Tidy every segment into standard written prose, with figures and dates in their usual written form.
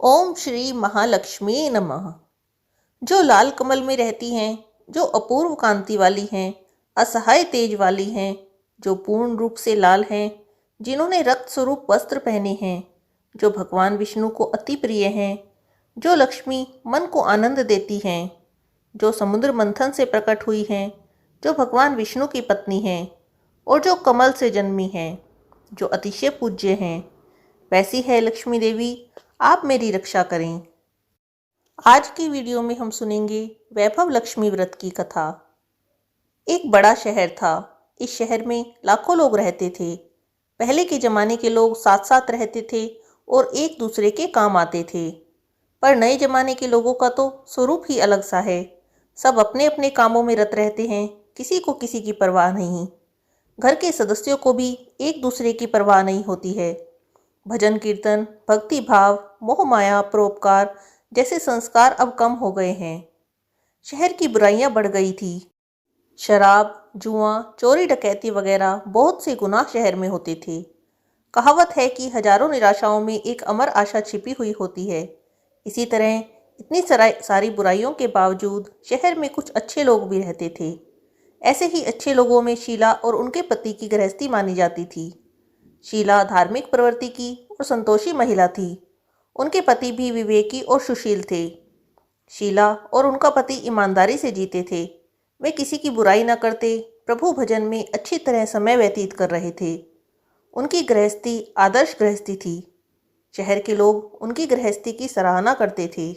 ओम श्री महालक्ष्मी नमः। जो लाल कमल में रहती हैं, जो अपूर्व कांति वाली हैं, असहाय तेज वाली हैं, जो पूर्ण रूप से लाल हैं, जिन्होंने रक्त स्वरूप वस्त्र पहने हैं, जो भगवान विष्णु को अति प्रिय हैं, जो लक्ष्मी मन को आनंद देती हैं, जो समुद्र मंथन से प्रकट हुई हैं, जो भगवान विष्णु की पत्नी हैं और जो कमल से जन्मी हैं, जो अतिशय पूज्य हैं, वैसी है लक्ष्मी देवी। आप मेरी रक्षा करें। आज की वीडियो में हम सुनेंगे वैभव लक्ष्मी व्रत की कथा। एक बड़ा शहर था। इस शहर में लाखों लोग रहते थे। पहले के जमाने के लोग साथ साथ रहते थे और एक दूसरे के काम आते थे। पर नए जमाने के लोगों का तो स्वरूप ही अलग सा है। सब अपने अपने कामों में रत रहते हैं, किसी को किसी की परवाह नहीं। घर के सदस्यों को भी एक दूसरे की परवाह नहीं होती है। भजन कीर्तन, भक्ति भाव, मोह माया, परोपकार जैसे संस्कार अब कम हो गए हैं। शहर की बुराइयां बढ़ गई थी। शराब, जुआ, चोरी डकैती वगैरह बहुत से गुनाह शहर में होते थे। कहावत है कि हजारों निराशाओं में एक अमर आशा छिपी हुई होती है। इसी तरह इतनी सारी बुराइयों के बावजूद शहर में कुछ अच्छे लोग भी रहते थे। ऐसे ही अच्छे लोगों में शीला और उनके पति की गृहस्थी मानी जाती थी। शीला धार्मिक प्रवृत्ति की और संतोषी महिला थी। उनके पति भी विवेकी और सुशील थे। शीला और उनका पति ईमानदारी से जीते थे। वे किसी की बुराई न करते, प्रभु भजन में अच्छी तरह समय व्यतीत कर रहे थे। उनकी गृहस्थी आदर्श गृहस्थी थी। शहर के लोग उनकी गृहस्थी की सराहना करते थे।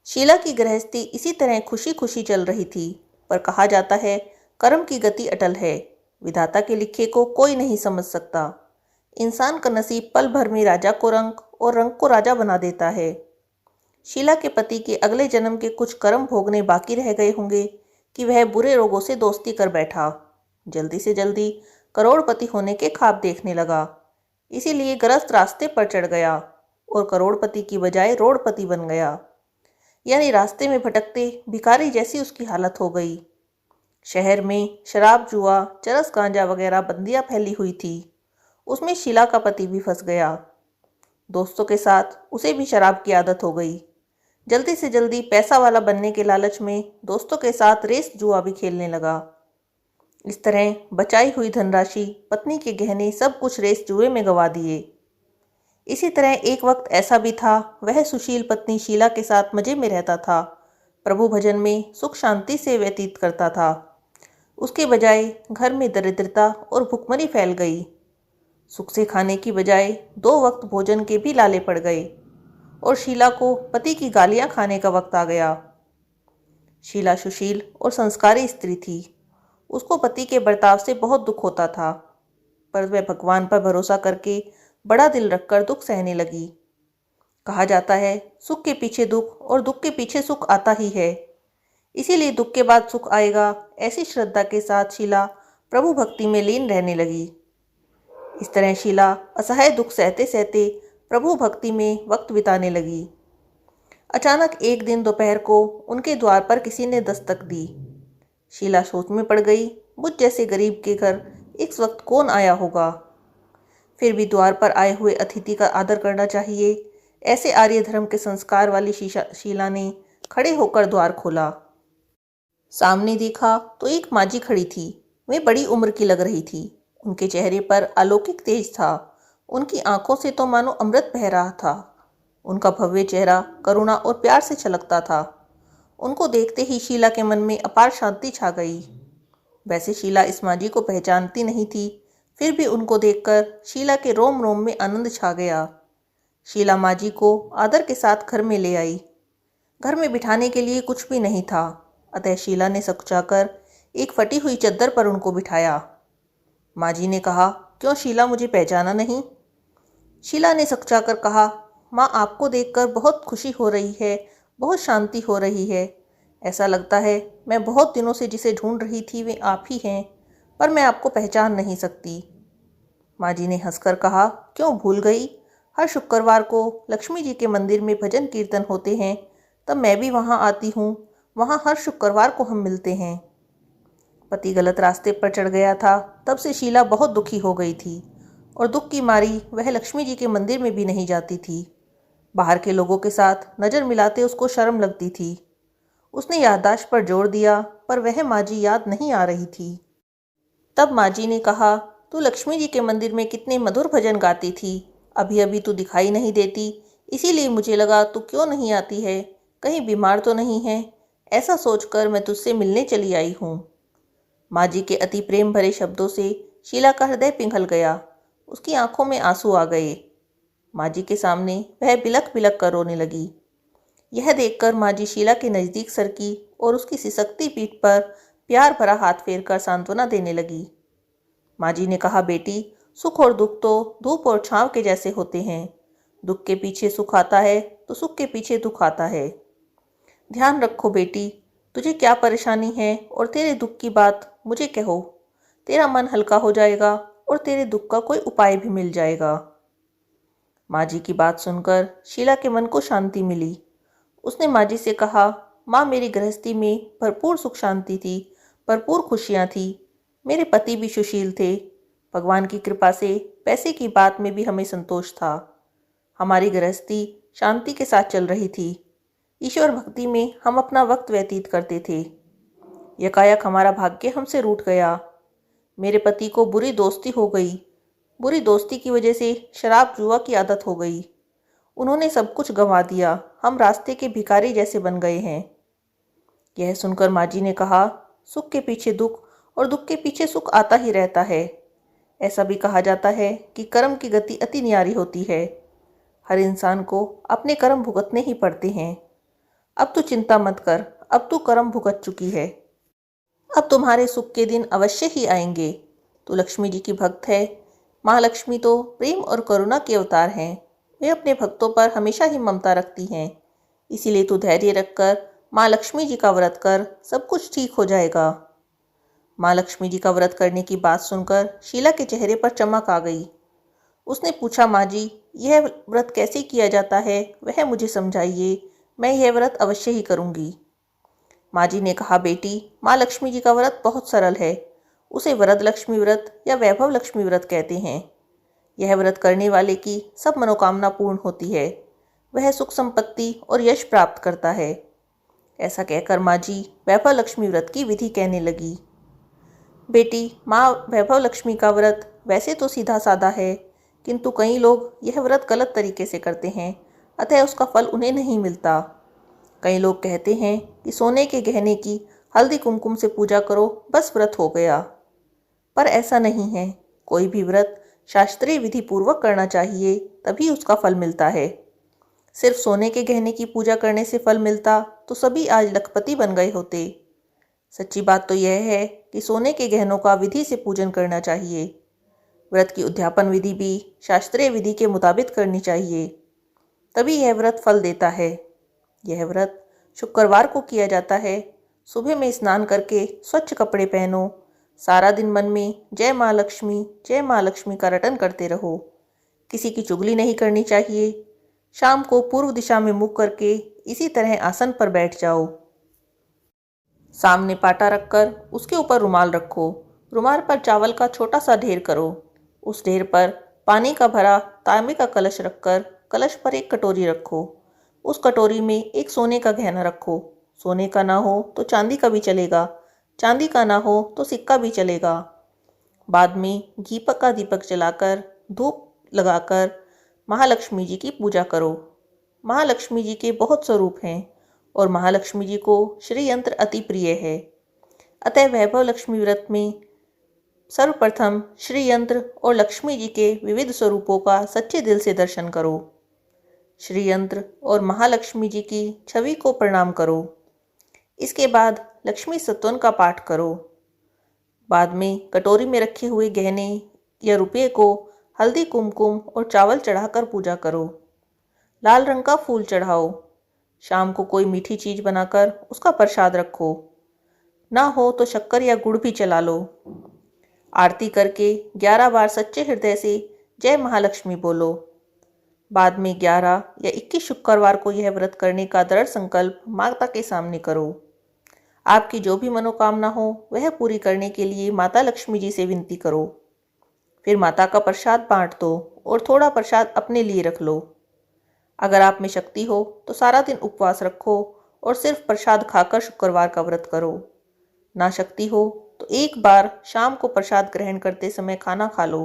शीला की गृहस्थी इसी तरह खुशी खुशी चल रही थी। पर कहा जाता है, कर्म की गति अटल है। विधाता के लिखे को कोई नहीं समझ सकता। इंसान का नसीब पल भर में राजा को रंक और रंक को राजा बना देता है। शीला के पति के अगले जन्म के कुछ कर्म भोगने बाकी रह गए होंगे कि वह बुरे रोगों से दोस्ती कर बैठा। जल्दी से जल्दी करोड़पति होने के ख्वाब देखने लगा। इसीलिए गृहस्थ रास्ते पर चढ़ गया और करोड़पति की बजाय रोड़पति बन गया। यानी रास्ते में भटकते भिखारी जैसी उसकी हालत हो गई। शहर में शराब, जुआ, चरस, गांजा वगैरह बंदियां फैली हुई थी। उसमें शीला का पति भी फंस गया। दोस्तों के साथ उसे भी शराब की आदत हो गई। जल्दी से जल्दी पैसा वाला बनने के लालच में दोस्तों के साथ रेस जुआ भी खेलने लगा। इस तरह बचाई हुई धनराशि, पत्नी के गहने, सब कुछ रेस जुए में गंवा दिए। इसी तरह एक वक्त ऐसा भी था, वह सुशील पत्नी शीला के साथ मजे में रहता था, प्रभु भजन में सुख शांति से व्यतीत करता था। उसके बजाय घर में दरिद्रता और भुखमरी फैल गई। सुख से खाने की बजाय 2 वक्त भोजन के भी लाले पड़ गए और शीला को पति की गालियां खाने का वक्त आ गया। शीला सुशील और संस्कारी स्त्री थी। उसको पति के बर्ताव से बहुत दुख होता था, पर वह भगवान पर भरोसा करके बड़ा दिल रखकर दुख सहने लगी। कहा जाता है, सुख के पीछे दुख और दुख के पीछे सुख आता ही है। इसीलिए दुख के बाद सुख आएगा, ऐसी श्रद्धा के साथ शीला प्रभु भक्ति में लीन रहने लगी। इस तरह शीला असहाय दुख सहते सहते प्रभु भक्ति में वक्त बिताने लगी। अचानक एक दिन दोपहर को उनके द्वार पर किसी ने दस्तक दी। शीला सोच में पड़ गई, मुझ जैसे गरीब के घर इस वक्त कौन आया होगा। फिर भी द्वार पर आए हुए अतिथि का आदर करना चाहिए, ऐसे आर्य धर्म के संस्कार वाली शीला ने खड़े होकर द्वार खोला। सामने देखा तो एक माजी खड़ी थी। वे बड़ी उम्र की लग रही थी। उनके चेहरे पर अलौकिक तेज था। उनकी आंखों से तो मानो अमृत बह रहा था। उनका भव्य चेहरा करुणा और प्यार से छलकता था। उनको देखते ही शीला के मन में अपार शांति छा गई। वैसे शीला इस माजी को पहचानती नहीं थी, फिर भी उनको देखकर शीला के रोम रोम में आनंद छा गया। शीला माजी को आदर के साथ घर में ले आई। घर में बिठाने के लिए कुछ भी नहीं था, अतः शीला ने सकुचाकर एक फटी हुई चद्दर पर उनको बिठाया। माजी ने कहा, क्यों शीला, मुझे पहचाना नहीं? शीला ने सकुचाकर कहा, माँ, आपको देखकर बहुत खुशी हो रही है, बहुत शांति हो रही है। ऐसा लगता है मैं बहुत दिनों से जिसे ढूंढ रही थी वे आप ही हैं, पर मैं आपको पहचान नहीं सकती। माजी ने हंसकर कहा, क्यों भूल गई? हर शुक्रवार को लक्ष्मी जी के मंदिर में भजन कीर्तन होते हैं, तब मैं भी वहाँ आती हूँ। वहाँ हर शुक्रवार को हम मिलते हैं। पति गलत रास्ते पर चढ़ गया था, तब से शीला बहुत दुखी हो गई थी और दुख की मारी वह लक्ष्मी जी के मंदिर में भी नहीं जाती थी। बाहर के लोगों के साथ नज़र मिलाते उसको शर्म लगती थी। उसने याददाश्त पर जोर दिया, पर वह माजी याद नहीं आ रही थी। तब माजी ने कहा, तू लक्ष्मी जी के मंदिर में कितने मधुर भजन गाती थी, अभी अभी तू दिखाई नहीं देती, इसीलिए मुझे लगा तू क्यों नहीं आती है, कहीं बीमार तो नहीं है, ऐसा सोचकर मैं तुझसे मिलने चली आई हूँ। माजी के अति प्रेम भरे शब्दों से शीला का हृदय पिघल गया। उसकी आंखों में आंसू आ गए। माजी के सामने वह बिलख बिलख कर रोने लगी। यह देखकर माजी शीला के नज़दीक सरकी और उसकी सिसकती पीठ पर प्यार भरा हाथ फेरकर सांत्वना देने लगी। माजी ने कहा, बेटी, सुख और दुख तो धूप और छांव के जैसे होते हैं। दुख के पीछे सुख आता है तो सुख के पीछे दुख आता है। ध्यान रखो बेटी, तुझे क्या परेशानी है और तेरे दुख की बात मुझे कहो, तेरा मन हल्का हो जाएगा और तेरे दुख का कोई उपाय भी मिल जाएगा। माजी की बात सुनकर शीला के मन को शांति मिली। उसने माजी से कहा, माँ, मेरी गृहस्थी में भरपूर सुख शांति थी, भरपूर खुशियाँ थी। मेरे पति भी सुशील थे। भगवान की कृपा से पैसे की बात में भी हमें संतोष था। हमारी गृहस्थी शांति के साथ चल रही थी। ईश्वर भक्ति में हम अपना वक्त व्यतीत करते थे। यकायक हमारा भाग्य हमसे रूठ गया। मेरे पति को बुरी दोस्ती हो गई। बुरी दोस्ती की वजह से शराब जुआ की आदत हो गई। उन्होंने सब कुछ गंवा दिया। हम रास्ते के भिखारी जैसे बन गए हैं। यह सुनकर माजी ने कहा, सुख के पीछे दुख और दुख के पीछे सुख आता ही रहता है। ऐसा भी कहा जाता है कि कर्म की गति अति न्यारी होती है। हर इंसान को अपने कर्म भुगतने ही पड़ते हैं। अब तू चिंता मत कर, अब तू कर्म भुगत चुकी है। अब तुम्हारे सुख के दिन अवश्य ही आएंगे। तू लक्ष्मी जी की भक्त है। माँ लक्ष्मी तो प्रेम और करुणा के अवतार हैं। वे अपने भक्तों पर हमेशा ही ममता रखती हैं। इसीलिए तू धैर्य रखकर माँ लक्ष्मी जी का व्रत कर, सब कुछ ठीक हो जाएगा। माँ लक्ष्मी जी का व्रत करने की बात सुनकर शीला के चेहरे पर चमक आ गई। उसने पूछा, माँ जी, यह व्रत कैसे किया जाता है, वह मुझे समझाइए। मैं यह व्रत अवश्य ही करूँगी। माँ जी ने कहा, बेटी, माँ लक्ष्मी जी का व्रत बहुत सरल है। उसे वरद लक्ष्मी व्रत या वैभव लक्ष्मी व्रत कहते हैं। यह व्रत करने वाले की सब मनोकामना पूर्ण होती है। वह सुख संपत्ति और यश प्राप्त करता है। ऐसा कहकर माँ जी वैभव लक्ष्मी व्रत की विधि कहने लगी। बेटी, माँ वैभव लक्ष्मी का व्रत वैसे तो सीधा साधा है, किंतु कई लोग यह व्रत गलत तरीके से करते हैं, अतः उसका फल उन्हें नहीं मिलता। कई लोग कहते हैं कि सोने के गहने की हल्दी कुमकुम से पूजा करो, बस व्रत हो गया। पर ऐसा नहीं है। कोई भी व्रत शास्त्रीय विधि पूर्वक करना चाहिए, तभी उसका फल मिलता है। सिर्फ सोने के गहने की पूजा करने से फल मिलता तो सभी आज लखपति बन गए होते। सच्ची बात तो यह है कि सोने के गहनों का विधि से पूजन करना चाहिए। व्रत की उद्यापन विधि भी शास्त्रीय विधि के मुताबिक करनी चाहिए, तभी यह व्रत फल देता है। यह व्रत शुक्रवार को किया जाता है। सुबह में स्नान करके स्वच्छ कपड़े पहनो। सारा दिन मन में जय माँ लक्ष्मी का रटन करते रहो। किसी की चुगली नहीं करनी चाहिए। शाम को पूर्व दिशा में मुख करके इसी तरह आसन पर बैठ जाओ। सामने पाटा रखकर उसके ऊपर रुमाल रखो। रुमाल पर चावल का छोटा सा ढेर करो। उस ढेर पर पानी का भरा तांबे का कलश रखकर कलश पर एक कटोरी रखो। उस कटोरी में एक सोने का गहना रखो। सोने का ना हो तो चांदी का भी चलेगा, चांदी का ना हो तो सिक्का भी चलेगा। बाद में घी का दीपक जलाकर धूप लगाकर महालक्ष्मी जी की पूजा करो। महालक्ष्मी जी के बहुत स्वरूप हैं और महालक्ष्मी जी को श्री यंत्र अति प्रिय है। अतः वैभव लक्ष्मी व्रत में सर्वप्रथम श्री यंत्र और लक्ष्मी जी के विविध स्वरूपों का सच्चे दिल से दर्शन करो। श्री यंत्र और महालक्ष्मी जी की छवि को प्रणाम करो। इसके बाद लक्ष्मी सत्वन का पाठ करो। बाद में कटोरी में रखे हुए गहने या रुपये को हल्दी कुमकुम और चावल चढ़ाकर पूजा करो। लाल रंग का फूल चढ़ाओ। शाम को कोई मीठी चीज बनाकर उसका प्रसाद रखो। ना हो तो शक्कर या गुड़ भी चला लो। आरती करके 11 बार सच्चे हृदय से जय महालक्ष्मी बोलो। बाद में 11 या 21 शुक्रवार को यह व्रत करने का दृढ़ संकल्प माता के सामने करो। आपकी जो भी मनोकामना हो वह पूरी करने के लिए माता लक्ष्मी जी से विनती करो। फिर माता का प्रसाद बांट दो और थोड़ा प्रसाद अपने लिए रख लो। अगर आप में शक्ति हो तो सारा दिन उपवास रखो और सिर्फ प्रसाद खाकर शुक्रवार का व्रत करो। ना शक्ति हो तो एक बार शाम को प्रसाद ग्रहण करते समय खाना खा लो।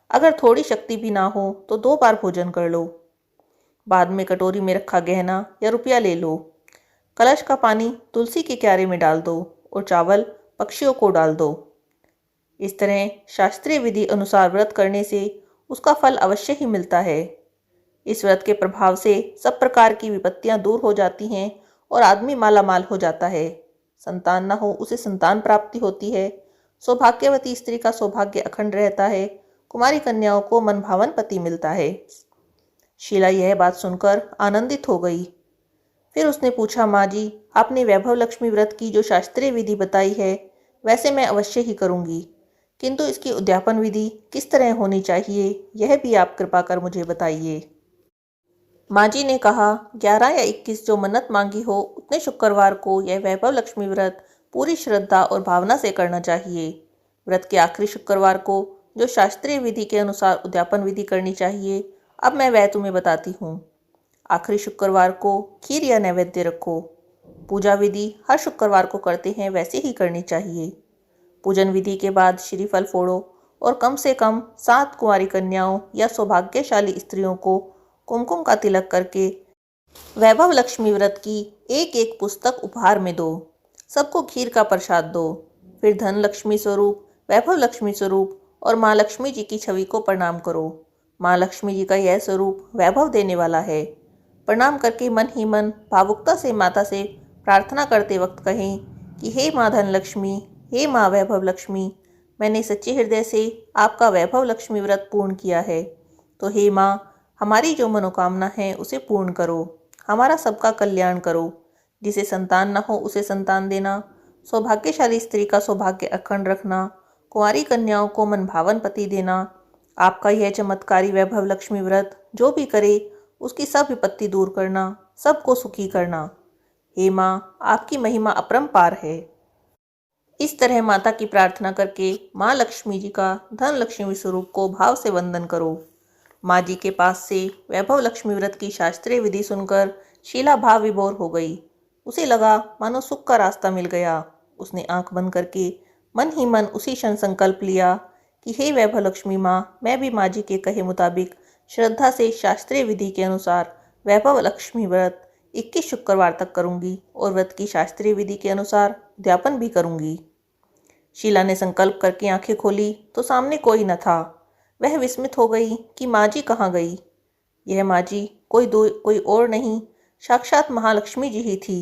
अगर थोड़ी शक्ति भी ना हो तो 2 बार भोजन कर लो। बाद में कटोरी में रखा गहना या रुपया ले लो। कलश का पानी तुलसी के क्यारे में डाल दो और चावल पक्षियों को डाल दो। इस तरह शास्त्रीय विधि अनुसार व्रत करने से उसका फल अवश्य ही मिलता है। इस व्रत के प्रभाव से सब प्रकार की विपत्तियां दूर हो जाती हैं और आदमी मालामाल हो जाता है। संतान न हो उसे संतान प्राप्ति होती है। सौभाग्यवती स्त्री का सौभाग्य अखंड रहता है। कुमारी कन्याओं को मनभावन पति मिलता है। शीला यह बात सुनकर आनंदित हो गई। फिर उसने पूछा, माँ जी, आपने वैभव लक्ष्मी व्रत की जो शास्त्रीय विधि बताई है वैसे मैं अवश्य ही करूँगी, किंतु इसकी उद्यापन विधि किस तरह होनी चाहिए यह भी आप कृपा कर मुझे बताइए। माँ जी ने कहा, 11 या 21 जो मन्नत मांगी हो उतने शुक्रवार को यह वैभव लक्ष्मी व्रत पूरी श्रद्धा और भावना से करना चाहिए। व्रत के आखिरी शुक्रवार को जो शास्त्रीय विधि के अनुसार उद्यापन विधि करनी चाहिए, अब मैं वह तुम्हें बताती हूँ। आखिरी शुक्रवार को खीर या नैवेद्य रखो। पूजा विधि हर शुक्रवार को करते हैं वैसे ही करनी चाहिए। पूजन विधि के बाद श्रीफल फोड़ो और कम से कम 7 कुंवारी कन्याओं या सौभाग्यशाली स्त्रियों को कुमकुम का तिलक करके वैभव लक्ष्मी व्रत की एक एक पुस्तक उपहार में दो। सबको खीर का प्रसाद दो। फिर धन लक्ष्मी स्वरूप, वैभव लक्ष्मी स्वरूप और माँ लक्ष्मी जी की छवि को प्रणाम करो। माँ लक्ष्मी जी का यह स्वरूप वैभव देने वाला है। प्रणाम करके मन ही मन भावुकता से माता से प्रार्थना करते वक्त कहें कि हे माँ धन लक्ष्मी, हे माँ वैभव लक्ष्मी, मैंने सच्चे हृदय से आपका वैभव लक्ष्मी व्रत पूर्ण किया है, तो हे माँ, हमारी जो मनोकामना है उसे पूर्ण करो। हमारा सबका कल्याण करो। जिसे संतान न हो उसे संतान देना, सौभाग्यशाली स्त्री का सौभाग्य अखंड रखना, कुंवारी कन्याओं को मनभावन पति देना। आपका यह चमत्कारी वैभव लक्ष्मी व्रत जो भी करे उसकी सब विपत्ति दूर करना, सबको सुखी करना। हे माँ, आपकी महिमा अपरंपार है। इस तरह माता की प्रार्थना करके माँ लक्ष्मी जी का धन लक्ष्मी स्वरूप को भाव से वंदन करो। माँ जी के पास से वैभव लक्ष्मी व्रत की शास्त्रीय विधि सुनकर शीला भाव विभोर हो गई। उसे लगा मानो सुख का रास्ता मिल गया। उसने आंख बंद करके मन ही मन उसी क्षण संकल्प लिया कि हे वैभव लक्ष्मी माँ, मैं भी माँ जी के कहे मुताबिक श्रद्धा से शास्त्रीय विधि के अनुसार वैभव लक्ष्मी व्रत 21 शुक्रवार तक करूंगी और व्रत की शास्त्रीय विधि के अनुसार उद्यापन भी करूंगी। शीला ने संकल्प करके आंखें खोली तो सामने कोई न था। वह विस्मित हो गई कि माँ जी कहाँ गई। यह माँ जी कोई और नहीं, साक्षात महालक्ष्मी जी ही थी।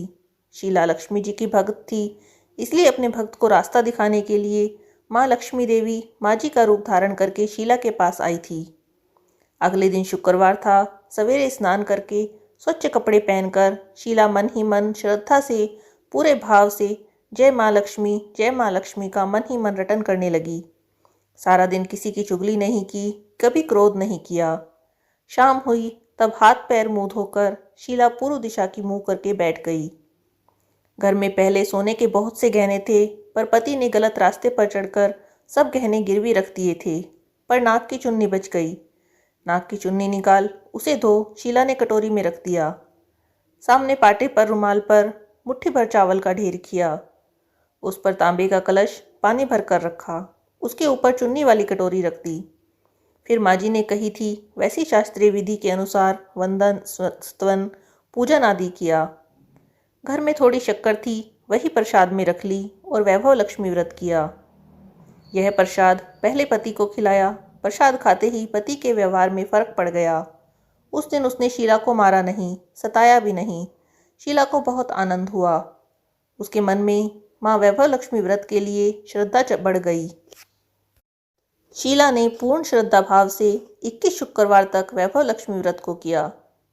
शीला लक्ष्मी जी की भक्त थी, इसलिए अपने भक्त को रास्ता दिखाने के लिए माँ लक्ष्मी देवी माँ जी का रूप धारण करके शीला के पास आई थी। अगले दिन शुक्रवार था। सवेरे स्नान करके स्वच्छ कपड़े पहनकर शीला मन ही मन श्रद्धा से पूरे भाव से जय माँ लक्ष्मी का मन ही मन रटन करने लगी। सारा दिन किसी की चुगली नहीं की, कभी क्रोध नहीं किया। शाम हुई तब हाथ पैर मुंह धोकर शीला पूर्व दिशा की मुंह करके बैठ गई। घर में पहले सोने के बहुत से गहने थे, पर पति ने गलत रास्ते पर चढ़कर सब गहने गिरवी रख दिए थे। पर नाक की चुन्नी बच गई। नाक की चुन्नी निकाल उसे धो शीला ने कटोरी में रख दिया। सामने पाटे पर रुमाल पर मुट्ठी भर चावल का ढेर किया। उस पर तांबे का कलश पानी भर कर रखा। उसके ऊपर चुन्नी वाली कटोरी रख दी। फिर माँ जी ने कही थी वैसी शास्त्रीय विधि के अनुसार वंदन, स्तवन, पूजन आदि किया। घर में थोड़ी शक्कर थी, वही प्रसाद में रख ली और वैभव लक्ष्मी व्रत किया। यह प्रसाद पहले पति को खिलाया। प्रसाद खाते ही पति के व्यवहार में फर्क पड़ गया। उस दिन उसने शीला को मारा नहीं, सताया भी नहीं। शीला को बहुत आनंद हुआ। उसके मन में माँ वैभव लक्ष्मी व्रत के लिए श्रद्धा बढ़ गई। शीला ने पूर्ण श्रद्धा भाव से 21 शुक्रवार तक वैभव लक्ष्मी व्रत को किया।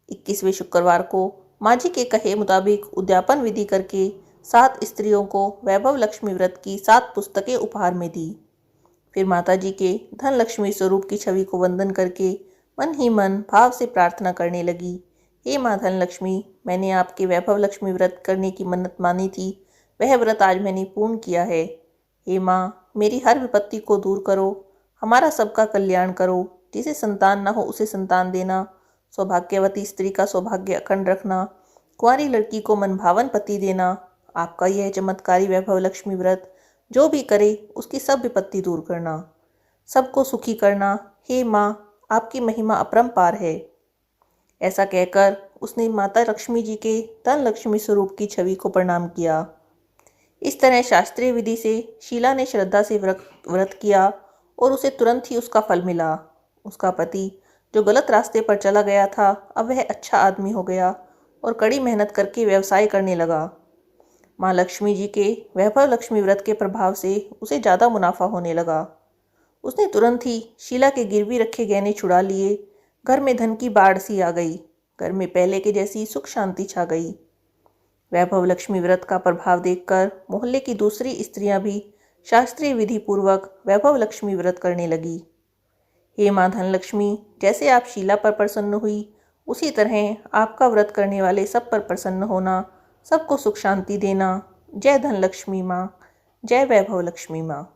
21वें शुक्रवार को माँ जी के कहे मुताबिक उद्यापन विधि करके 7 स्त्रियों को वैभव लक्ष्मी व्रत की 7 पुस्तकें उपहार में दी। फिर माता जी के धन लक्ष्मी स्वरूप की छवि को वंदन करके मन ही मन भाव से प्रार्थना करने लगी। हे माँ धन लक्ष्मी, मैंने आपके वैभव लक्ष्मी व्रत करने की मन्नत मानी थी, वह व्रत आज मैंने पूर्ण किया है। हे माँ, मेरी हर विपत्ति को दूर करो, हमारा सबका कल्याण करो। जिसे संतान न हो उसे संतान देना, सौभाग्यवती स्त्री का सौभाग्य अखंड रखना, कुंवारी लड़की को मनभावन पति देना। आपका यह चमत्कारी वैभव लक्ष्मी व्रत जो भी करे उसकी सब विपत्ति दूर करना, सबको सुखी करना। हे माँ, आपकी महिमा अपरंपार है। ऐसा कहकर उसने माता लक्ष्मी जी के धन लक्ष्मी स्वरूप की छवि को प्रणाम किया। इस तरह शास्त्रीय विधि से शीला ने श्रद्धा से व्रत किया और उसे तुरंत ही उसका फल मिला। उसका पति जो गलत रास्ते पर चला गया था, अब वह अच्छा आदमी हो गया और कड़ी मेहनत करके व्यवसाय करने लगा। माँ लक्ष्मी जी के वैभव लक्ष्मी व्रत के प्रभाव से उसे ज़्यादा मुनाफा होने लगा। उसने तुरंत ही शीला के गिरवी रखे गहने छुड़ा लिए। घर में धन की बाढ़ सी आ गई। घर में पहले के जैसी सुख शांति छा गई। वैभव लक्ष्मी व्रत का प्रभाव देखकर मोहल्ले की दूसरी स्त्रियां भी शास्त्रीय विधि पूर्वक वैभव लक्ष्मी व्रत करने लगी। हे माँ धन लक्ष्मी, जैसे आप शीला पर प्रसन्न हुई, उसी तरह आपका व्रत करने वाले सब पर प्रसन्न होना, सबको सुख शांति देना। जय धन लक्ष्मी माँ, जय वैभव लक्ष्मी माँ।